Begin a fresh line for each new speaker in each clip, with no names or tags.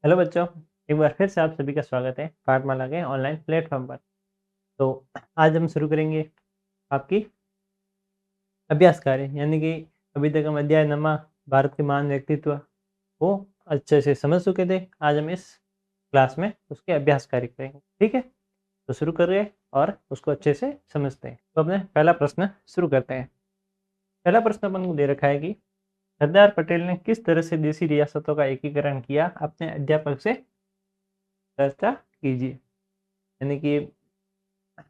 Hello बच्चों, एक बार फिर से आप सभी का स्वागत है पाठमाला के ऑनलाइन प्लेटफॉर्म पर। तो आज हम शुरू करेंगे आपकी अभ्यास कार्य, यानी कि अभी तक हम अध्याय नमा भारत के महान व्यक्तित्व को अच्छे से समझ चुके थे। आज हम इस क्लास में उसके अभ्यास कार्य करेंगे। ठीक है, तो शुरू करिए और उसको अच्छे से समझते हैं। तो अपने पहला प्रश्न शुरू करते हैं। पहला प्रश्न अपन को दे रखा है कि सरदार पटेल ने किस तरह से देशी रियासतों का एकीकरण किया, अपने अध्यापक से चर्चा कीजिए। यानी कि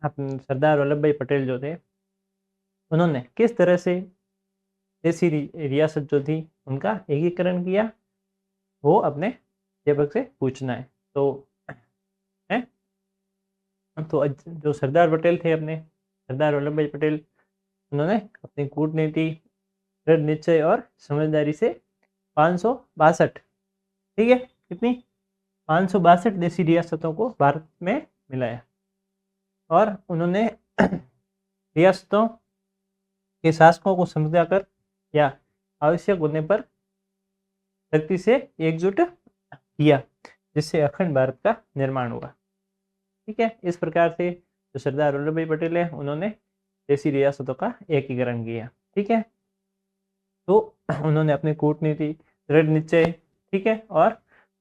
अपने सरदार वल्लभ भाई पटेल जो थे, उन्होंने किस तरह से देशी रियासत जो थी उनका एकीकरण किया, वो अपने अध्यापक से पूछना है। तो है तो जो सरदार पटेल थे, अपने सरदार वल्लभ भाई पटेल, उन्होंने अपनी कूटनीति, दृढ़ निश्चय और समझदारी से 562, ठीक है, कितनी 562 देशी रियासतों को भारत में मिलाया। और उन्होंने रियासतों के शासकों को समझाकर या आवश्यक होने पर शक्ति से एकजुट किया, जिससे अखंड भारत का निर्माण हुआ। ठीक है, इस प्रकार से जो सरदार वल्लभ भाई पटेल है, उन्होंने देशी रियासतों का एकीकरण किया। ठीक है, तो उन्होंने अपनी कूटनीति, दृढ़ निश्चय, ठीक है, और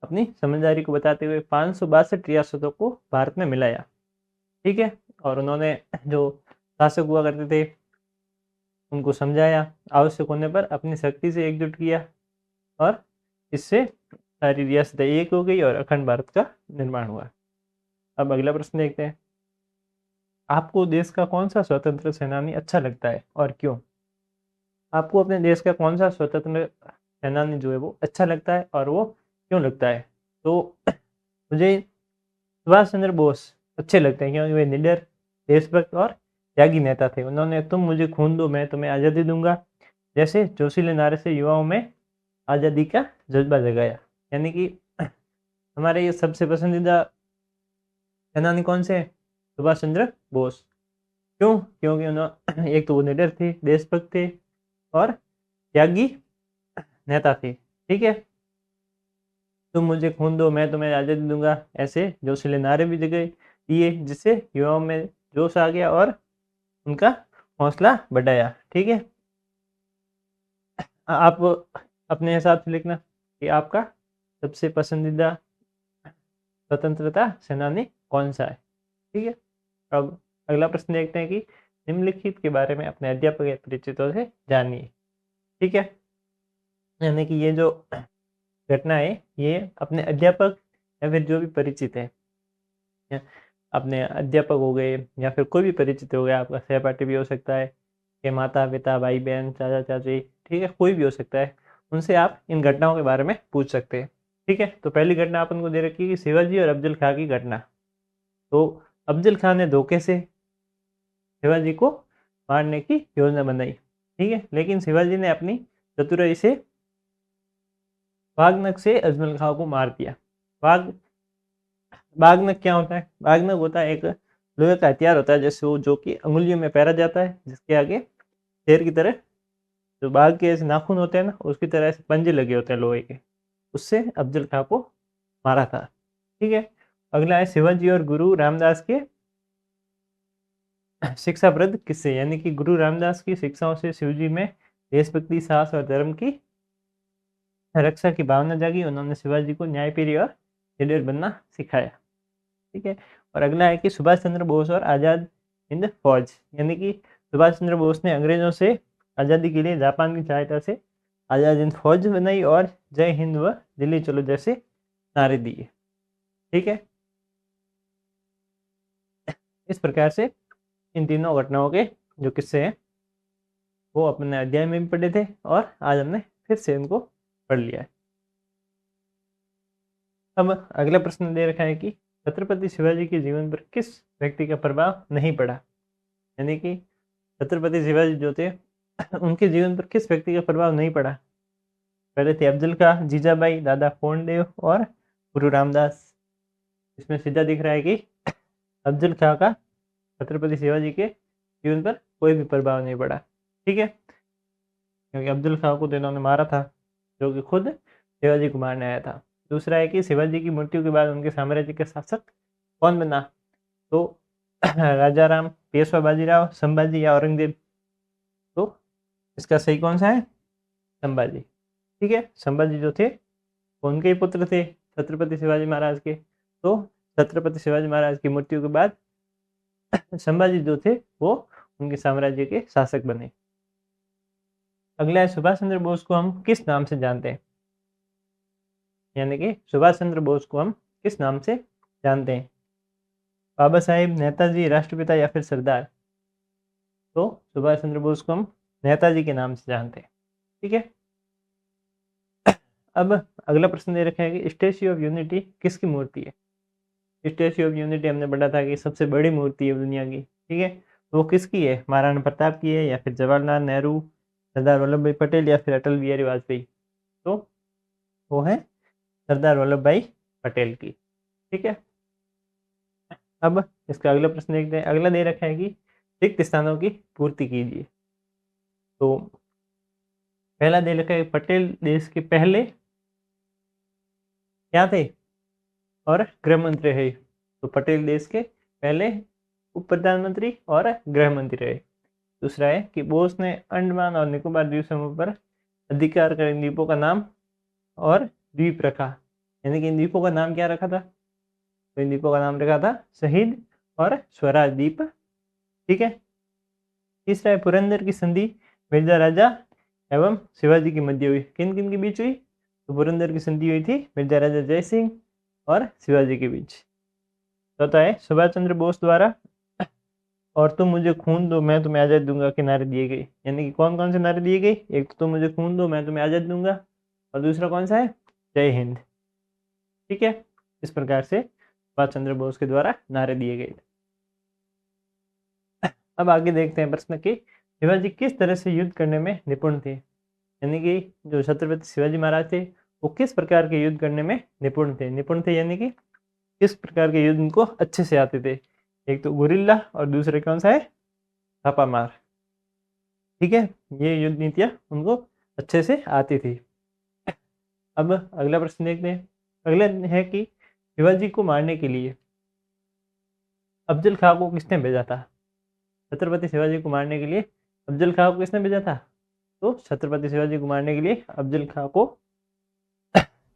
अपनी समझदारी को बताते हुए 562 रियासतों को भारत में मिलाया। ठीक है, और उन्होंने जो शासक हुआ करते थे उनको समझाया, आवश्यक होने पर अपनी शक्ति से एकजुट किया, और इससे सारी रियासतें एक हो गई और अखंड भारत का निर्माण हुआ। अब अगला प्रश्न देखते हैं। आपको देश का कौन सा स्वतंत्र सेनानी अच्छा लगता है और क्यों? आपको अपने देश का कौन सा स्वतंत्र सेनानी जो है वो अच्छा लगता है और वो क्यों लगता है? तो मुझे सुभाष चंद्र बोस अच्छे लगते हैं, क्योंकि वे निडर, देशभक्त और त्यागी नेता थे। उन्होंने तुम मुझे खून दो मैं तुम्हें आज़ादी दूंगा जैसे जोशीले नारे से युवाओं में आज़ादी का जज्बा जगाया। यानी कि हमारे ये सबसे पसंदीदा सेनानी कौन से हैं? सुभाष चंद्र बोस। क्यों? क्योंकि उन्होंने एक तो वो निडर थे, देशभक्त थे और त्यागी नेता थे। ठीक है, तुम मुझे खून दो मैं तुम्हें आज़ादी दूंगा, ऐसे जोशीले नारे भी जगह दिए, जिससे युवाओं में जोश आ गया और उनका हौसला बढ़ाया। ठीक है, आप अपने हिसाब से लिखना कि आपका सबसे पसंदीदा स्वतंत्रता सेनानी कौन सा है। ठीक है, अब अगला प्रश्न देखते हैं कि निम्नलिखित के बारे में अपने अध्यापक या परिचितों से जानिए। ठीक है, यानी कि ये जो घटना है ये अपने अध्यापक या फिर जो भी परिचित है, या अपने अध्यापक हो गए या फिर कोई भी परिचित हो गया, आपका सहपाठी भी हो सकता है, के माता पिता, भाई बहन, चाचा चाची, ठीक है, कोई भी हो सकता है, उनसे आप इन घटनाओं के बारे में पूछ सकते हैं। ठीक है, तो पहली घटना अपन को दे रखी है कि शिवाजी और अफजल खां की घटना। तो अफजल खां ने धोखे से शिवाजी को मारने की योजना बनाई। ठीक है, लेकिन शिवाजी ने अपनी चतुराई से बाघनक से अजमल खां को मार दिया। बाघ बाघनक क्या होता है? बाघनक होता है एक लोहे का हथियार होता है, जैसे वो जो कि अंगुलियों में पहना जाता है, जिसके आगे शेर की तरह जो बाघ के ऐसे नाखून होते हैं ना, उसकी तरह ऐसे पंजे लगे होते हैं लोहे के। उससे अफजल खां को मारा था। ठीक है, अगला है शिवाजी और गुरु रामदास के शिक्षाप्रद किस्से। यानी कि गुरु रामदास की शिक्षाओं से शिवजी में देशभक्ति, साहस और धर्म की रक्षा की भावना जागी। उन्होंने शिवाजी को न्यायप्रिय और निडर बनना सिखाया। ठीक है, और अगला है कि सुभाष चंद्र बोस और आज़ाद हिंद फौज। यानी कि सुभाष चंद्र बोस ने अंग्रेजों से आज़ादी के लिए जापान की सहायता से आज़ाद हिंद फौज बनाई और जय हिंद व दिल्ली चलो जैसे नारे दिए। ठीक है, इस प्रकार से इन तीनों घटनाओं के जो किस्से हैं वो अपने अध्याय में भी पढ़े थे और आज हमने फिर से इनको पढ़ लिया है। अब अगला प्रश्न दे रखा है कि छत्रपति शिवाजी के जीवन पर किस व्यक्ति का प्रभाव नहीं पड़ा? यानी कि छत्रपति शिवाजी जो थे उनके जीवन पर किस व्यक्ति का प्रभाव नहीं पड़ा? पहले थे अफजल खां, जीजाबाई, दादा कोंडदेव और गुरु रामदास। इसमें सीधा दिख रहा है कि अफजल खां का छत्रपति शिवाजी के जीवन पर कोई भी प्रभाव नहीं पड़ा। ठीक है, क्योंकि अफजल खां को तो इन्होंने मारा था, जो कि खुद शिवाजी को मारने आया था। दूसरा है कि शिवाजी की मृत्यु के बाद उनके साम्राज्य का शासक कौन बना? तो राजा राम, पेशवा बाजीराव, संभाजी या औरंगजेब? तो इसका सही कौन सा है? संभाजी। ठीक है, संभाजी जो थे वो उनके ही पुत्र थे छत्रपति शिवाजी महाराज के। तो छत्रपति शिवाजी महाराज की मृत्यु के बाद संभाजी जो थे वो उनके साम्राज्य के शासक बने। अगला है, सुभाष चंद्र बोस को हम किस नाम से जानते हैं? यानी कि सुभाष चंद्र बोस को हम किस नाम से जानते हैं? बाबा साहेब, नेताजी, राष्ट्रपिता या फिर सरदार? तो सुभाष चंद्र बोस को हम नेताजी के नाम से जानते हैं। ठीक है, अब अगला प्रश्न दे रखा है कि स्टैच्यू ऑफ यूनिटी किसकी मूर्ति है? स्टैच्यू ऑफ यूनिटी हमने पढ़ा था कि सबसे बड़ी मूर्ति है दुनिया की। ठीक है, तो वो किसकी है? महाराणा प्रताप की है या फिर जवाहरलाल नेहरू, सरदार वल्लभ भाई पटेल या फिर अटल बिहारी वाजपेयी? तो वो है सरदार वल्लभ भाई पटेल की। ठीक है, अब इसका अगला प्रश्न देखते हैं। अगला दे रखा है कि रिक्त स्थानों की पूर्ति कीजिए। तो पहला दे रखा है पटेल देश के पहले क्या थे और गृह मंत्री रहे। तो पटेल देश के पहले उप प्रधानमंत्री और गृह मंत्री रहे। दूसरा है कि बोस ने अंडमान और निकोबार द्वीप समूह पर अधिकार कर इन द्वीपों का नाम और द्वीप रखा। यानी कि इन द्वीपों का नाम क्या रखा था? तो इन द्वीपों का नाम रखा था शहीद और स्वराज द्वीप। ठीक है, तीसरा है पुरंदर की संधि मिर्जा राजा एवं शिवाजी के मध्य हुई। किन किन के बीच हुई? तो पुरंदर की संधि हुई थी मिर्जा राजा जय सिंह और शिवाजी के बीच। चौथा है सुभाष चंद्र बोस द्वारा और तुम मुझे खून दो मैं तुम्हें आज़ाद दूंगा के नारे दिए गए। यानी कि कौन कौन से नारे दिए गए? एक तो तुम मुझे खून दो मैं तुम्हें आज़ाद दूंगा, और दूसरा कौन सा है? जय हिंद। ठीक है, इस प्रकार से सुभाष चंद्र बोस के द्वारा नारे दिए गए। अब आगे देखते हैं प्रश्न कि शिवाजी किस तरह से युद्ध करने में निपुण थे। यानी कि जो छत्रपति शिवाजी महाराज थे वो किस प्रकार के युद्ध करने में निपुण थे यानी कि किस प्रकार के युद्ध उनको अच्छे से आते थे। एक तो गुरिल्ला और दूसरे कौन सा है? छापा मार। ठीक है, ये युद्ध नीतियाँ उनको अच्छे से आती थी। अब अगला प्रश्न देखते हैं। अगला है कि शिवाजी को मारने के लिए अफजल खां को किसने भेजा था? छत्रपति शिवाजी को मारने के लिए अफजल खां को किसने भेजा था? तो छत्रपति शिवाजी को मारने के लिए अफजल खां को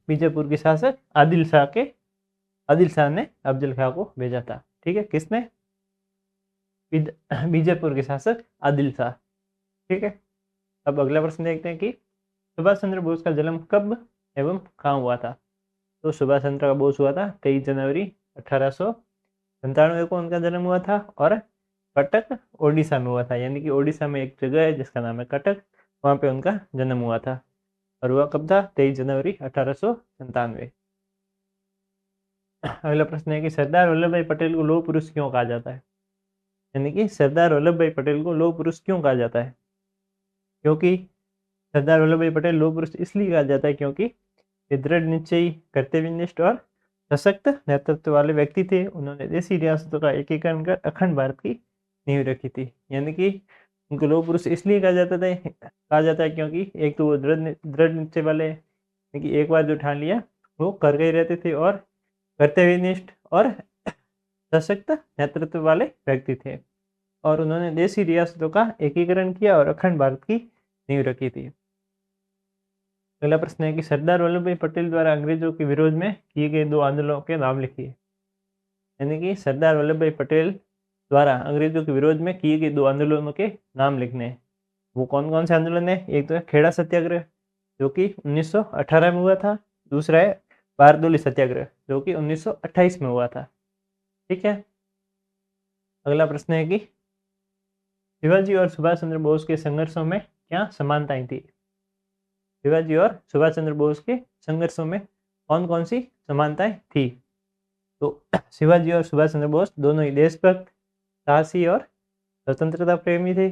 बीजापुर के शासक आदिल शाह ने अफजल खां को भेजा था। ठीक है, किसने? बीजापुर के शासक आदिल शाह। ठीक है, अब अगला प्रश्न देखते हैं कि सुभाष चंद्र बोस का जन्म कब एवं कहाँ हुआ था? तो सुभाष चंद्र बोस हुआ था 23 जनवरी 1897 को उनका जन्म हुआ था, और कटक ओडिशा में हुआ था। यानी कि ओडिशा में एक जगह है जिसका नाम है कटक, वहाँ पे उनका जन्म हुआ था। और हुआ कब था? 23 जनवरी 1897। अगला प्रश्न है कि सरदार वल्लभ भाई पटेल को लौह पुरुष क्यों कहा जाता है? यानी कि सरदार वल्लभ भाई पटेल को लौह पुरुष क्यों कहा जाता है? क्योंकि सरदार वल्लभ भाई पटेल लौह पुरुष इसलिए कहा जाता है क्योंकि ये दृढ़ निश्चयी, कर्तव्यनिष्ठ और सशक्त नेतृत्व वाले व्यक्ति थे। उन्होंने देशी रियासतों का एकीकरण कर अखंड भारत की नींव रखी थी। यानी कि उनको लौह पुरुष इसलिए कहा जाता है क्योंकि एक तो वो दृढ़ निश्चय वाले, क्योंकि एक बार जो ठान लिया वो कर गए रहते थे, और कर्तव्यनिष्ठ और सशक्त नेतृत्व वाले व्यक्ति थे, और उन्होंने देशी रियासतों का एकीकरण किया और अखंड भारत की नींव रखी थी। अगला प्रश्न है कि सरदार वल्लभ भाई पटेल द्वारा अंग्रेजों के विरोध में किए गए 2 आंदोलनों के नाम लिखिए। यानी कि सरदार वल्लभ भाई पटेल द्वारा अंग्रेजों के विरोध में किए गए 2 आंदोलनों के नाम लिखने हैं। वो कौन कौन से आंदोलन है? एक तो है खेड़ा सत्याग्रह जो कि 1918 में हुआ था। दूसरा है बारदोली सत्याग्रह जो कि 1928 में हुआ था। ठीक है, अगला प्रश्न है कि शिवाजी और सुभाष चंद्र बोस के संघर्षों में क्या समानताएं थी? शिवाजी और सुभाष चंद्र बोस के संघर्षों में कौन कौन सी समानताएं थी? तो शिवाजी और सुभाष चंद्र बोस दोनों ही देशभक्त, साहसी और स्वतंत्रता प्रेमी थे,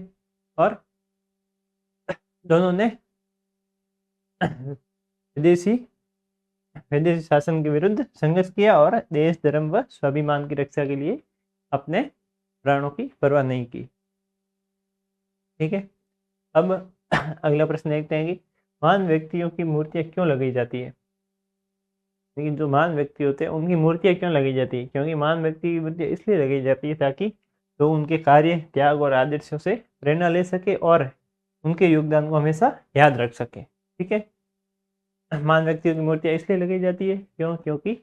और दोनों ने विदेशी शासन के विरुद्ध संघर्ष किया और देश, धर्म व स्वाभिमान की रक्षा के लिए अपने प्राणों की परवाह नहीं की। ठीक है, अब अगला प्रश्न देखते हैं कि महान व्यक्तियों की मूर्तियां क्यों लगाई जाती है? लेकिन जो महान व्यक्ति होते हैं उनकी मूर्तियाँ क्यों लगाई जाती है? क्योंकि महान व्यक्ति की मूर्तियाँ इसलिए लगाई जाती है ताकि लोग उनके कार्य, त्याग और आदर्शों से प्रेरणा ले सकें और उनके योगदान को हमेशा याद रख सकें। ठीक है? महान व्यक्तियों की मूर्तियाँ इसलिए लगाई जाती है क्यों? क्योंकि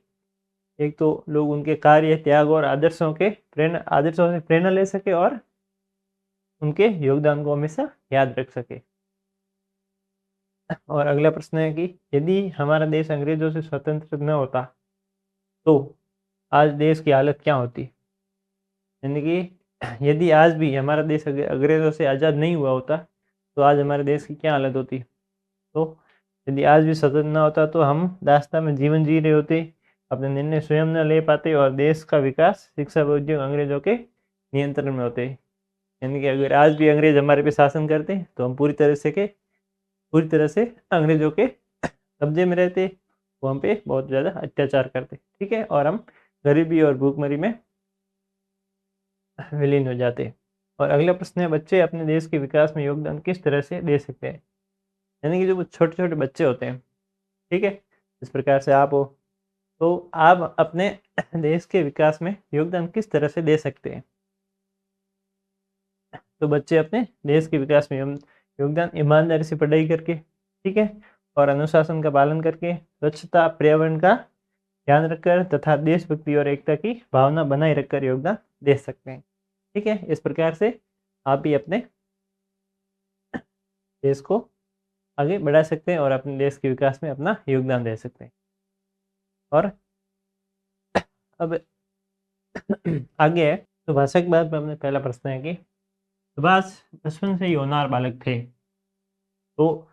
एक तो लोग उनके कार्य, त्याग और आदर्शों से प्रेरणा ले सकें और उनके योगदान को हमेशा याद रख सकें। और अगला प्रश्न है कि यदि हमारा देश अंग्रेज़ों से स्वतंत्र न होता, तो आज देश की हालत क्या होती? यानी कि यदि आज भी हमारा देश अंग्रेज़ों से आज़ाद नहीं हुआ होता, तो आज हमारे देश की क्या हालत होती? तो यदि आज भी स्वतंत्र ना होता तो हम दास्ता में जीवन जी रहे होते, अपने निर्णय स्वयं न ले पाते और देश का विकास, शिक्षा व उद्योग अंग्रेज़ों के नियंत्रण में होते। यानी कि अगर आज भी अंग्रेज़ हमारे पे शासन करते, तो हम पूरी तरह से अंग्रेज़ों के कब्जे में रहते, वो हम पे बहुत ज़्यादा अत्याचार करते, ठीक है? और हम गरीबी और भूखमरी में विलीन हो जाते। और अगला प्रश्न है, बच्चे अपने देश के विकास में योगदान किस तरह से दे सकते हैं? यानी कि जो वो छोटे-छोटे बच्चे होते हैं, ठीक है? इस प्रकार से आप हो, तो आप अपने देश के विकास में योगदान किस तरह से दे सकते हैं? तो बच्चे अपने देश के विकास में योगदान ईमानदारी से पढ़ाई करके, ठीक है? और अनुशासन का पालन करके, स्वच्छता, पर्यावरण का ध्यान रखकर तथा देशभक्ति और एकता की भावना बनाए रखकर योगदान दे सकते हैं, ठीक है? इस प्रकार से आप भी अपने देश को आगे बढ़ा सकते हैं और अपने देश के विकास में अपना योगदान दे सकते हैं। और अब आगे है, तो भाषा के बाद में अपने पहला प्रश्न है कि सुभाष बचपन से ही होनहार बालक थे, तो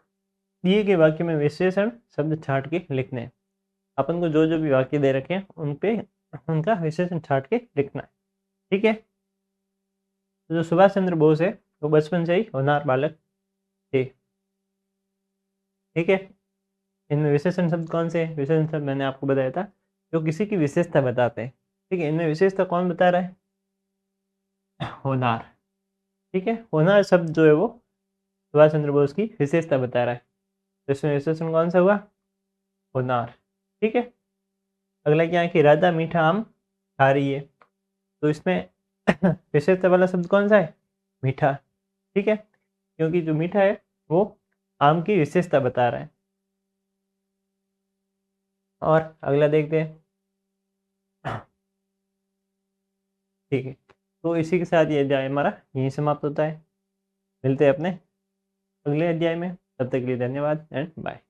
दिए गए वाक्य में विशेषण शब्द छाँट के लिखने हैं। अपन को जो भी वाक्य दे रखे हैं उन पे उनका विशेषण छाँट के लिखना है, ठीक है? तो जो सुभाष चंद्र बोस है वो बचपन से ही होनहार बालक थे, ठीक है? इनमें विशेषण शब्द कौन से हैं? विशेषण शब्द मैंने आपको बताया था, जो किसी की विशेषता बताते हैं, ठीक है? इनमें विशेषता कौन बता रहा है? होनहार, ठीक है? होनहार शब्द जो है वो सुभाष चंद्र बोस की विशेषता बता रहा है। तो इसमें विशेषण कौन सा हुआ? होनहार, ठीक है? अगला क्या है कि राधा मीठा आम खा रही है, तो इसमें विशेषता वाला शब्द कौन सा है? मीठा, ठीक है? क्योंकि जो मीठा है वो आम की विशेषता बता रहा है। और अगला देखते हैं, ठीक है? तो इसी के साथ ये अध्याय हमारा यहीं समाप्त होता है। मिलते हैं अपने अगले अध्याय में, तब तक के लिए धन्यवाद एंड बाय।